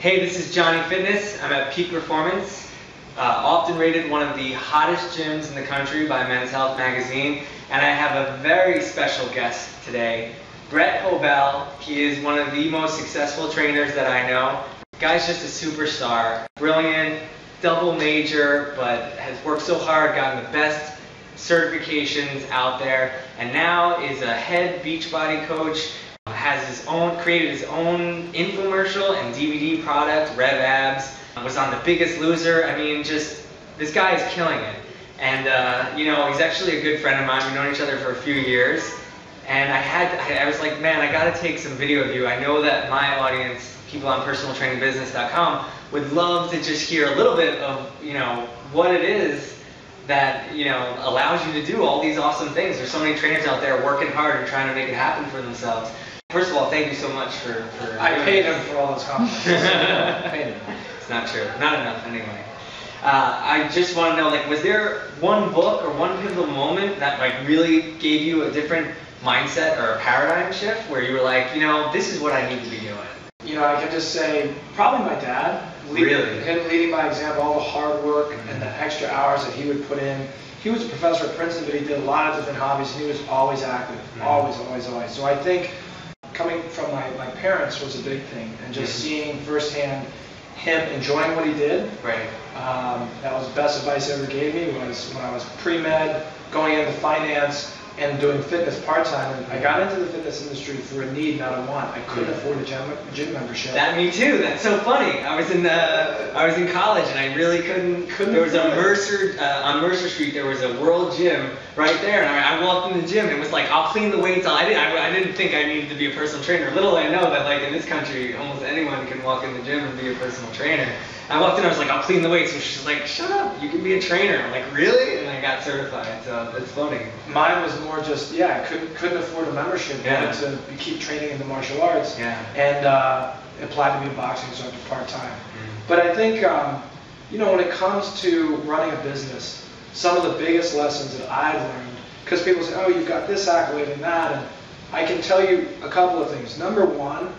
Hey, this is Johnny Fitness. I'm at Peak Performance, often rated one of the hottest gyms in the country by Men's Health magazine, and I have a very special guest today, Brett Hoebel. He is one of the most successful trainers that I know. The guy's just a superstar, brilliant, double major, but has worked so hard, gotten the best certifications out there, and now is a head BeachBody coach. Created his own infomercial and DVD product, Rev Abs, was on The Biggest Loser. I mean, just, this guy is killing it. And, you know, he's actually a good friend of mine. We've known each other for a few years. And I was like, man, I gotta take some video of you. I know that my audience, people on personaltrainingbusiness.com, would love to just hear a little bit of, you know, what it is that, you know, allows you to do all these awesome things. There's so many trainers out there working hard and trying to make it happen for themselves. First of all, thank you so much for I paid him for all those compliments. I paid him. It's not true. Not enough, anyway. I just want to know, like, was there one book or one pivotal moment that, like, really gave you a different mindset or a paradigm shift where you were like, you know, this is what I need to be doing? You know, I could just say, probably my dad. Really? Him leading by example, all the hard work and the extra hours that he would put in. He was a professor at Princeton, but he did a lot of different hobbies, and he was always active. Always. So I think coming from my parents was a big thing, and just seeing firsthand him enjoying what he did. Right. That was the best advice he ever gave me, was when I was pre-med, going into finance, and doing fitness part-time. And I got into the fitness industry for a need, not a want. I couldn't afford a gym membership. That, me too. That's so funny. I was in college and I really couldn't. There was a Mercer on Mercer Street. There was a World Gym right there, and I walked in the gym and it was like, I'll clean the weights. I didn't think I needed to be a personal trainer. Little I know that, like, in this country, almost anyone can walk in the gym and be a personal trainer. I walked in, I was like, I'll clean the weights. And she's like, shut up, you can be a trainer. I'm like, really? And I got certified, so that's funny. Mine was more just, I couldn't afford a membership. Wanted to keep training in the martial arts. And applied to be a boxing instructor part-time. But I think, you know, when it comes to running a business, some of the biggest lessons that I've learned, because people say, oh, you've got this accolade and that, and I can tell you a couple of things. Number one,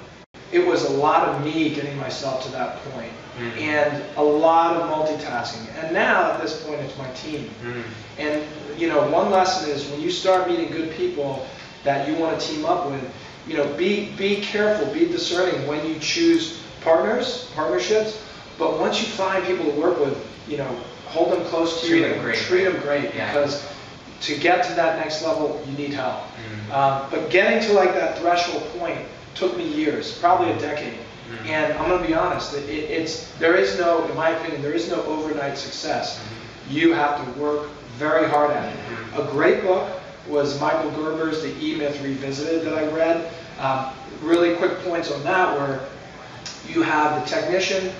it was a lot of me getting myself to that point, and a lot of multitasking. And now at this point, it's my team. And you know, one lesson is when you start meeting good people that you want to team up with, you know, be careful, be discerning when you choose partnerships. But once you find people to work with, you know, hold them close to you and treat them great, because to get to that next level, you need help. But getting to like that threshold point took me years, probably a decade. And I'm going to be honest, there is no, in my opinion, there is no overnight success. You have to work very hard at it. A great book was Michael Gerber's The E-Myth Revisited that I read. Really quick points on that were you have the technician,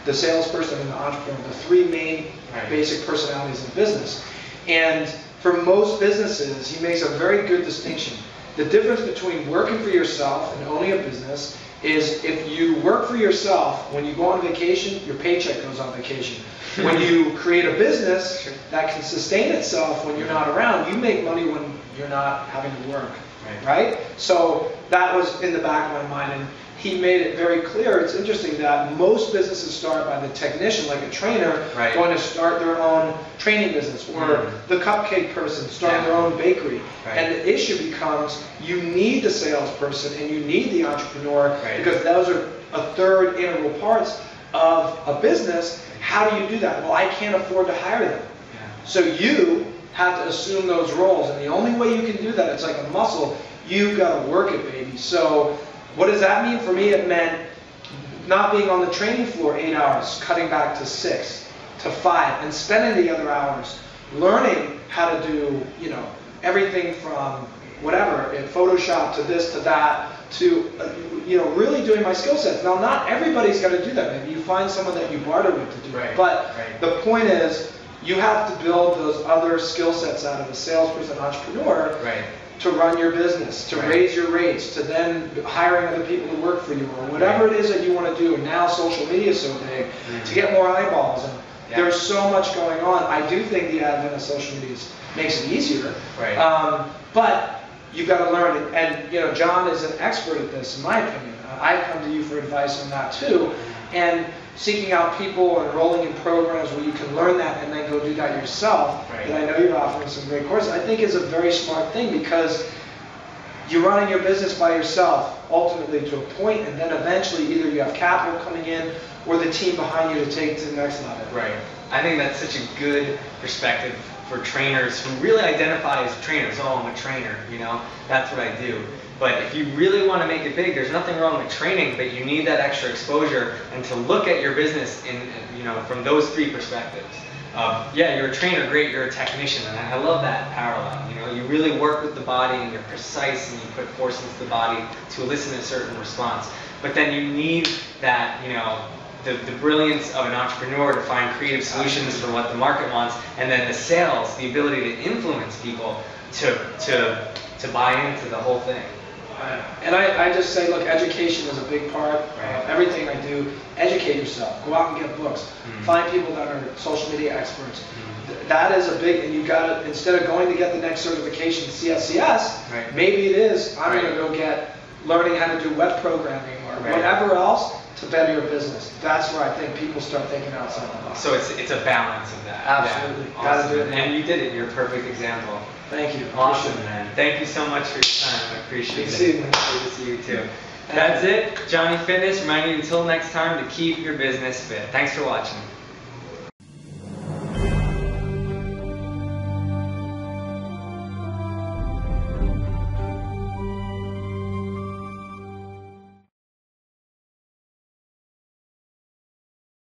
the salesperson, and the entrepreneur, the three main basic personalities in business. And for most businesses, he makes a very good distinction. The difference between working for yourself and owning a business is if you work for yourself, when you go on vacation, your paycheck goes on vacation. When you create a business that can sustain itself when you're not around, you make money when you're not having to work, right? So that was in the back of my mind, and he made it very clear. It's interesting that most businesses start by the technician, like a trainer, going to start their own training business, or the cupcake person starting their own bakery. And the issue becomes you need the salesperson and you need the entrepreneur, because those are a third integral parts of a business. How do you do that? Well, I can't afford to hire them. So you have to assume those roles, and the only way you can do that, it's like a muscle, you've got to work it, baby. So what does that mean? For me, it meant not being on the training floor 8 hours, cutting back to 6, to 5, and spending the other hours learning how to do, you know, everything from whatever, in Photoshop to this to that, to, you know, really doing my skill sets. Now, not everybody's got to do that. Maybe you find someone that you barter with to do it. But the point is, you have to build those other skill sets out of a salesperson, entrepreneur, to run your business, to raise your rates, to then hiring other people to work for you, or whatever it is that you want to do. And now social media is so big, to get more eyeballs. And there's so much going on. I do think the advent of social media makes it easier. But you've got to learn it. And you know, John is an expert at this, in my opinion. I come to you for advice on that too. And seeking out people and enrolling in programs where you can learn that and then go do that yourself, and I know you're offering some great courses, I think is a very smart thing, because you're running your business by yourself, ultimately to a point, and then eventually either you have capital coming in or the team behind you to take to the next level. Right. I think that's such a good perspective for trainers who really identify as trainers. Oh, I'm a trainer, you know, that's what I do. But if you really want to make it big, there's nothing wrong with training, but you need that extra exposure and to look at your business in, you know, from those three perspectives. Yeah, you're a trainer, great, you're a technician, and I love that parallel. You know, you really work with the body and you're precise and you put force into the body to elicit a certain response. But then you need that, you know, the brilliance of an entrepreneur to find creative solutions for what the market wants, and then the sales, the ability to influence people to buy into the whole thing. And I just say, look, education is a big part of everything I do. Educate yourself. Go out and get books. Find people that are social media experts. That is a big, and you got to, instead of going to get the next certification, CSCS, maybe it is, I'm going to go get learning how to do web programming or whatever else to better your business. That's where I think people start thinking outside the box. So it's a balance of that. Absolutely. Yeah. Awesome. Got to do it. And you did it. You're a perfect example. Thank you. Awesome, man. Thank you so much for your time. I appreciate it. Good to see you, man. Good to see you too. That's it. Johnny Fitness reminding you until next time to keep your business fit. Thanks for watching.